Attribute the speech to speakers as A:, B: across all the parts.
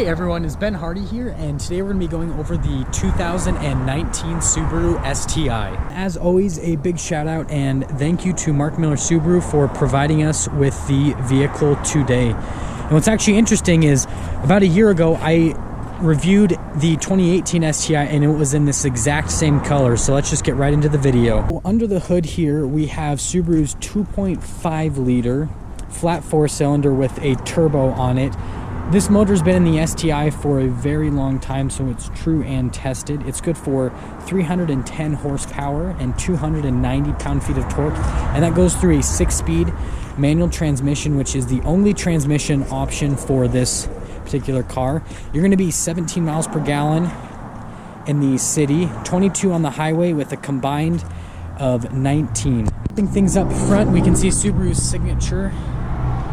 A: everyone, it's Ben Hardy here, and today we're going to be going over the 2019 Subaru STI. As always, a big shout out and thank you to Mark Miller Subaru for providing us with the vehicle today. And what's actually interesting is about a year ago I reviewed the 2018 STI and it was in this exact same color, so let's just get right into the video. Well, under the hood here we have Subaru's 2.5 liter flat 4-cylinder with a turbo on it. This motor's been in the STI for a very long time, so it's true and tested. It's good for 310 horsepower and 290 pound-feet of torque, and that goes through a 6-speed manual transmission, which is the only transmission option for this particular car. You're going to be 17 miles per gallon in the city, 22 on the highway with a combined of 19. Wrapping things up front, we can see Subaru's signature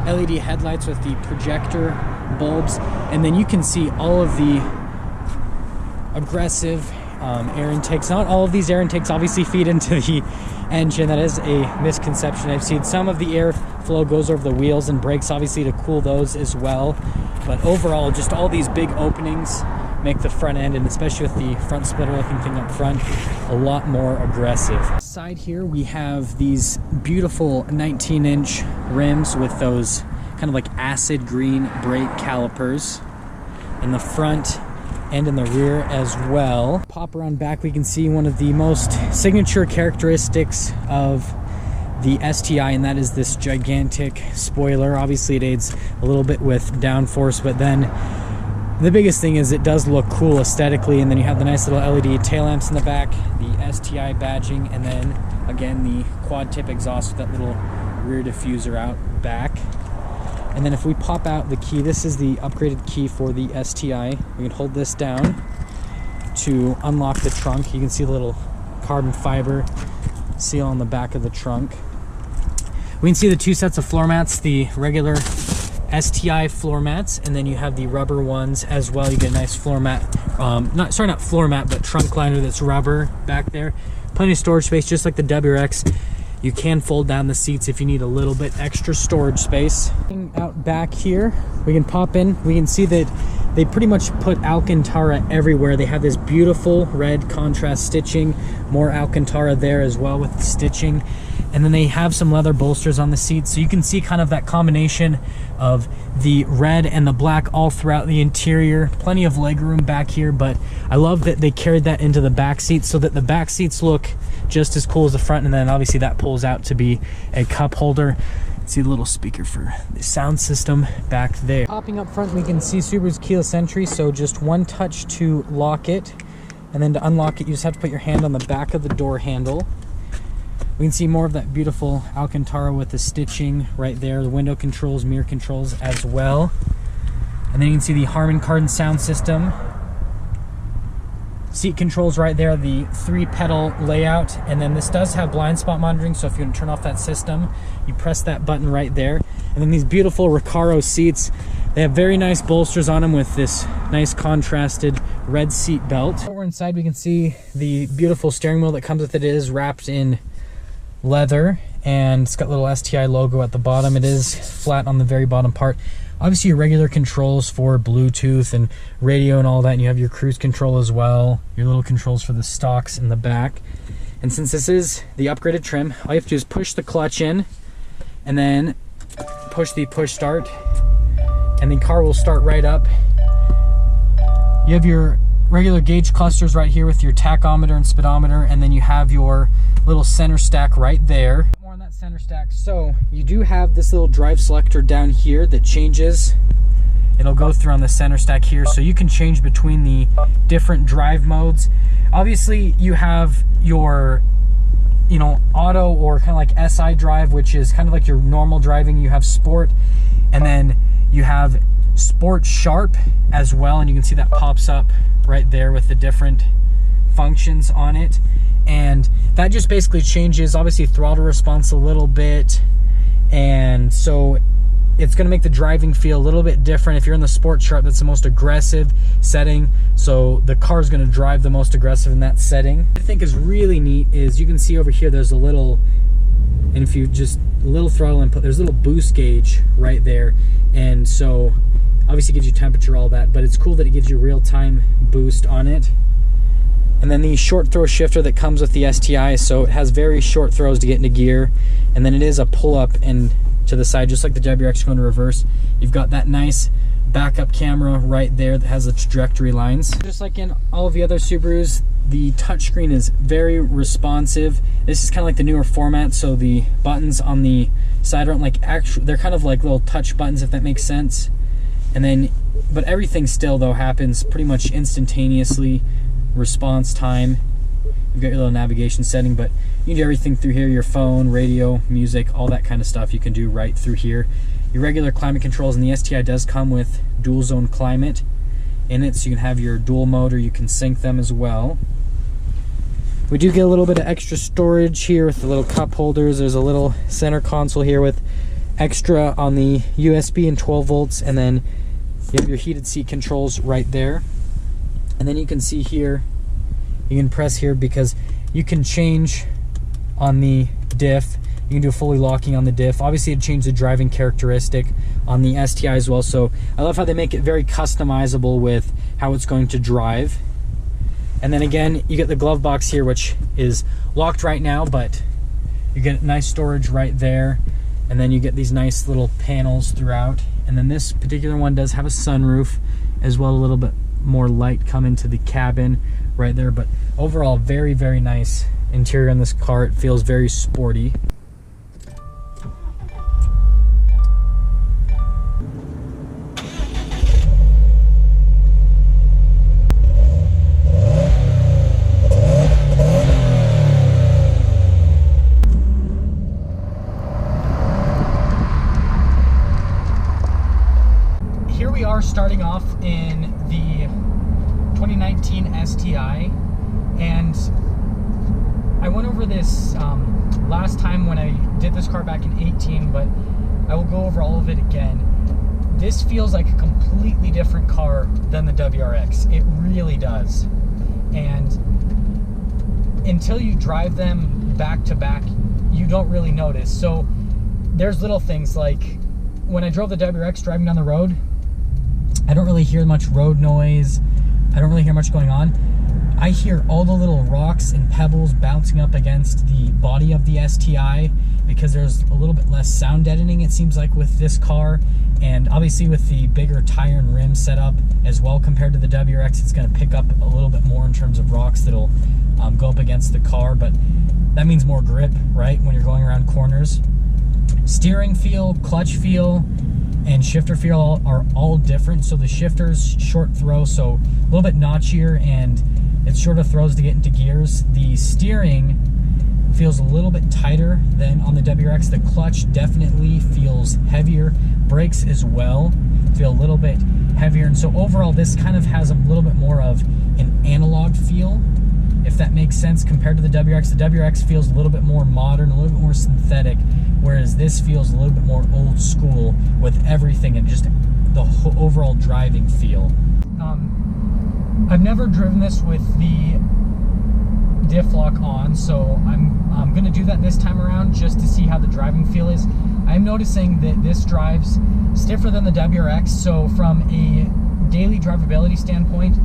A: LED headlights with the projector bulbs, and then you can see all of the aggressive air intakes. Not all of these air intakes obviously feed into the engine. That is a misconception. I've seen some of the airflow goes over the wheels and brakes, obviously, to cool those as well, but overall just all these big openings make the front end, and especially with the front splitter looking thing up front, a lot more aggressive. Side here we have these beautiful 19-inch rims with those kind of like acid green brake calipers in the front and in the rear as well. Pop around back, we can see one of the most signature characteristics of the STI, and that is this gigantic spoiler. Obviously it aids a little bit with downforce, but then the biggest thing is it does look cool aesthetically, and then you have the nice little LED tail lamps in the back, the STI badging, and then again the quad tip exhaust with that little rear diffuser out back. And then if we pop out the key, this is the upgraded key for the STI. We can hold this down to unlock the trunk. You can see the little carbon fiber seal on the back of the trunk. We can see the two sets of floor mats, the regular STI floor mats, and then you have the rubber ones as well. You get a nice floor mat, not floor mat, but trunk liner that's rubber back there. Plenty of storage space, just like the WRX. You can fold down the seats if you need a little bit extra storage space. Out back here, we can pop in. We can see that they pretty much put Alcantara everywhere. They have this beautiful red contrast stitching, more Alcantara there as well with the stitching. And then they have some leather bolsters on the seats, so you can see kind of that combination of the red and the black all throughout the interior. Plenty of leg room back here, but I love that they carried that into the back seats so that the back seats look just as cool as the front, and then obviously that pulls out to be a cup holder. See the little speaker for the sound system back there. Popping up front, we can see Subaru's keyless entry, so just one touch to lock it, and then to unlock it you just have to put your hand on the back of the door handle. We can see more of that beautiful Alcantara with the stitching right there, the window controls, mirror controls as well. And then you can see the Harman Kardon sound system. Seat controls right there, the 3-pedal layout, and then this does have blind spot monitoring, so if you want to turn off that system, you press that button right there. And then these beautiful Recaro seats, they have very nice bolsters on them with this nice contrasted red seat belt. Over inside we can see the beautiful steering wheel that comes with it. It is wrapped in leather, and it's got a little STI logo at the bottom. It is flat on the very bottom part. Obviously your regular controls for Bluetooth and radio and all that, and you have your cruise control as well, your little controls for the stalks in the back. And since this is the upgraded trim, all you have to do is push the clutch in and then push the push start, and the car will start right up. You have your regular gauge clusters right here with your tachometer and speedometer, and then you have your little center stack right there. More on that center stack. So you do have this little drive selector down here that changes. It'll go through on the center stack here, so you can change between the different drive modes. Obviously you have your auto or kind of like SI drive, which is kind of like your normal driving. You have sport, and then you have sport sharp as well, and you can see that pops up right there with the different functions on it. And that just basically changes obviously throttle response a little bit, and so it's going to make the driving feel a little bit different. If you're in the sport sharp, that's the most aggressive setting, so the car is going to drive the most aggressive in that setting. What I think is really neat is you can see over here there's a little, and if you just a little throttle input, there's a little boost gauge right there, and so Obviously gives you temperature, all that, but it's cool that it gives you real-time boost on it. And then the short throw shifter that comes with the STI, so it has very short throws to get into gear, and then it is a pull-up and to the side, just like the WRX going to reverse. You've got that nice backup camera right there that has the trajectory lines. Just like in all of the other Subarus, the touchscreen is very responsive. This is kind of like the newer format, so the buttons on the side aren't like actual, they're kind of like little touch buttons, if that makes sense. And then, but everything still though happens pretty much instantaneously. Response time, you've got your little navigation setting, but you can do everything through here. Your phone, radio, music, all that kind of stuff you can do right through here. Your regular climate controls, and the STI does come with dual zone climate in it, so you can have your dual mode, or you can sync them as well. We do get a little bit of extra storage here with the little cup holders. There's a little center console here with extra on the USB and 12 volts, and then you have your heated seat controls right there. And then you can see here, you can press here because you can change on the diff. You can do fully locking on the diff. Obviously it changed the driving characteristic on the STI as well. So I love how they make it very customizable with how it's going to drive. And then again, you get the glove box here, which is locked right now, but you get nice storage right there. And then you get these nice little panels throughout. And then this particular one does have a sunroof as well, a little bit more light come into the cabin right there. But overall, very, very nice interior in this car. It feels very sporty. Here we are starting off in the 2019 STI, and I went over this last time when I did this car back in 18, but I will go over all of it again. This feels like a completely different car than the WRX. It really does. And until you drive them back to back, you don't really notice. So there's little things like when I drove the WRX driving down the road, I don't really hear much road noise. I don't really hear much going on. I hear all the little rocks and pebbles bouncing up against the body of the STI because there's a little bit less sound deadening, it seems like, with this car. And obviously with the bigger tire and rim setup as well compared to the WRX, it's going to pick up a little bit more in terms of rocks that'll go up against the car, but that means more grip, right, when you're going around corners. Steering feel, clutch feel, and shifter feel are all different. So the shifter's short throw, so a little bit notchier, and it's shorter throws to get into gears. The steering feels a little bit tighter than on the WRX. The clutch definitely feels heavier. Brakes as well feel a little bit heavier. And so overall, this kind of has a little bit more of an analog feel, if that makes sense, compared to the WRX. The WRX feels a little bit more modern, a little bit more synthetic, whereas this feels a little bit more old school with everything and just the overall driving feel. I've never driven this with the diff lock on, so I'm going to do that this time around just to see how the driving feel is. I'm noticing that this drives stiffer than the WRX, so from a daily drivability standpoint,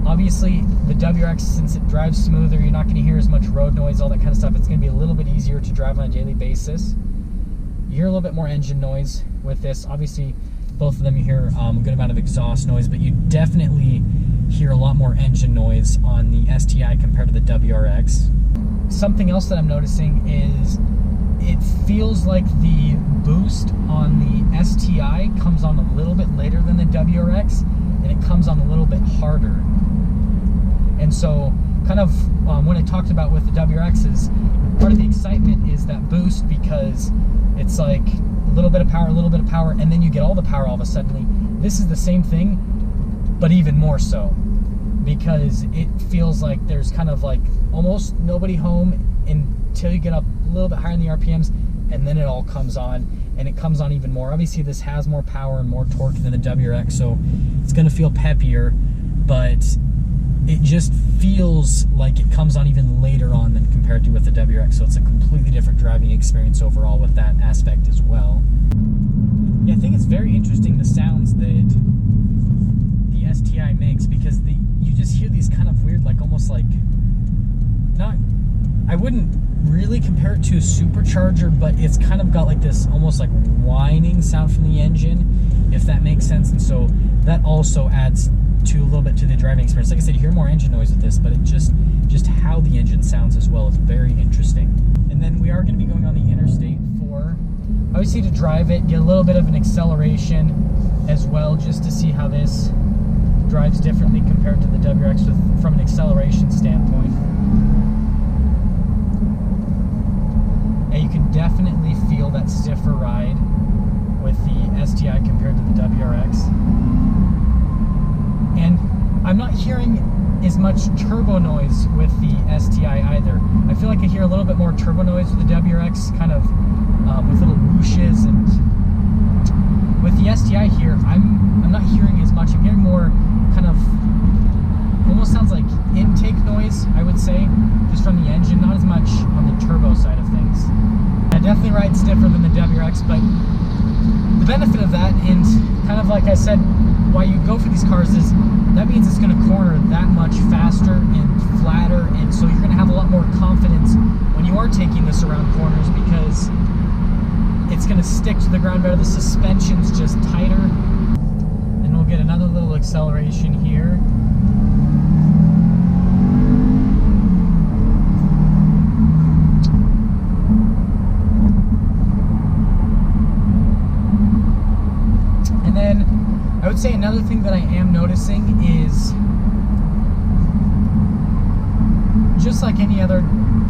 A: obviously the WRX, since it drives smoother, you're not going to hear as much road noise, all that kind of stuff. It's going to be a little bit easier to drive on a daily basis. You hear a little bit more engine noise with this. Obviously, both of them you hear a good amount of exhaust noise, but you definitely hear a lot more engine noise on the STI compared to the WRX. Something else that I'm noticing is it feels like the boost on the STI comes on a little bit later than the WRX, and it comes on a little bit harder. And so kind of when I talked about with the WRX is part of the excitement is that boost, because it's like a little bit of power, and then you get all the power all of a sudden. This is the same thing, but even more so, because it feels like there's kind of like almost nobody home until you get up a little bit higher in the RPMs, and then it all comes on, and it comes on even more. Obviously this has more power and more torque than the WRX, so it's going to feel peppier, but it just feels like it comes on even later on than compared to with the WRX, so it's a completely different driving experience overall with that aspect as well. Yeah, I think it's very interesting the sounds that hear these kind of weird, like almost like, not, I wouldn't really compare it to a supercharger, but it's kind of got like this almost like whining sound from the engine, if that makes sense. And so that also adds to a little bit to the driving experience. Like I said, you hear more engine noise with this, but it just how the engine sounds as well is very interesting. And then we are going to be going on the Interstate 4, obviously to drive it, get a little bit of an acceleration as well, just to see how this drives differently compared to the WRX from an acceleration standpoint. And you can definitely feel that stiffer ride with the STI compared to the WRX. And I'm not hearing as much turbo noise with the STI either. I feel like I hear a little bit more turbo noise with the WRX, kind of with little whooshes, and with the STI here, I'm not hearing as much. I'm hearing more kind of, almost sounds like intake noise, I would say, just from the engine, not as much on the turbo side of things. It definitely rides stiffer than the WRX, but the benefit of that, and kind of like I said, why you go for these cars is that means it's going to corner that much faster and flatter, and so you're going to have a lot more confidence when you are taking this around corners, because it's going to stick to the ground better. The suspension's just tighter. And we'll get another little acceleration here. And then I would say another thing that I am noticing is, just like any other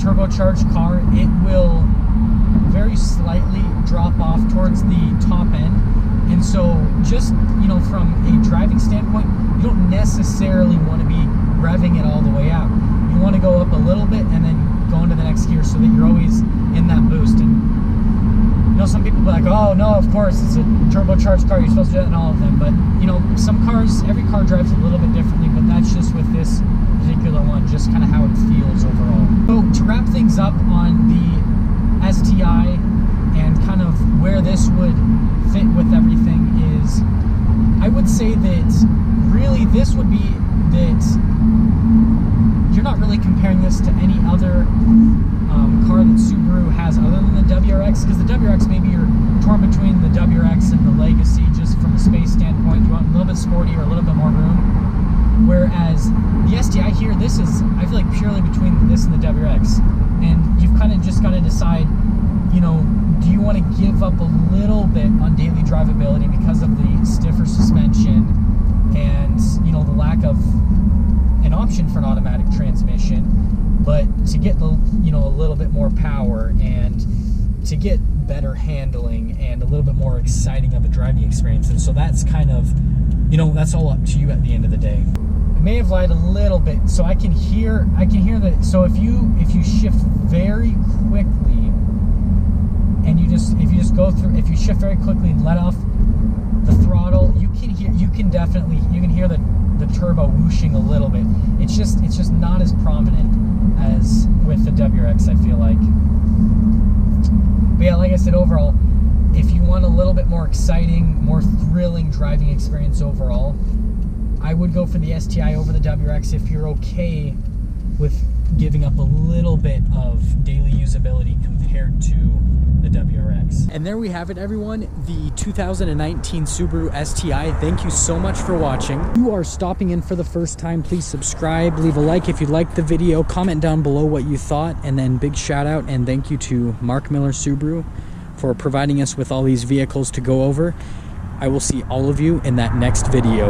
A: turbocharged car, it will very slightly drop off towards the top end. And so just, you know, from a driving standpoint, you don't necessarily want to be revving it all the way out. You want to go up a little bit and then go into the next gear so that you're always in that boost. And you know, some people be like, oh no, of course, it's a turbocharged car, you're supposed to do that in all of them. But you know, some cars, every car drives a little bit differently, but that's just with this particular one, just kind of how it feels overall. So to wrap things up on the STI and kind of where this would fit with everything is, I would say that really this would be that you're not really comparing this to any other car that Subaru has other than the WRX, because the WRX, maybe you're torn between the WRX and the Legacy just from a space standpoint. You want a little bit sporty or a little bit more room, whereas the STI here, this is, I feel like, purely between this and the WRX. And you've kind of just got to decide, you know, do you want to give up a little bit on daily drivability because of the stiffer suspension and, you know, the lack of an option for an automatic transmission, but to get the, you know, a little bit more power and to get better handling and a little bit more exciting of a driving experience. And so that's kind of, you know, that's all up to you at the end of the day. I may have lied a little bit, so I can hear that. So if you shift very quickly and you shift very quickly and let off the throttle, you can definitely hear the turbo whooshing a little bit. It's just not as prominent as with the WRX, I feel like. But yeah, like I said, overall, if you want a little bit more exciting, more thrilling driving experience overall, I would go for the STI over the WRX if you're okay with giving up a little bit of daily usability compared to the WRX. And there we have it, everyone, the 2019 Subaru STI. Thank you so much for watching. If you are stopping in for the first time, please subscribe, leave a like if you liked the video, comment down below what you thought, and then big shout out and thank you to Mark Miller Subaru for providing us with all these vehicles to go over. I will see all of you in that next video.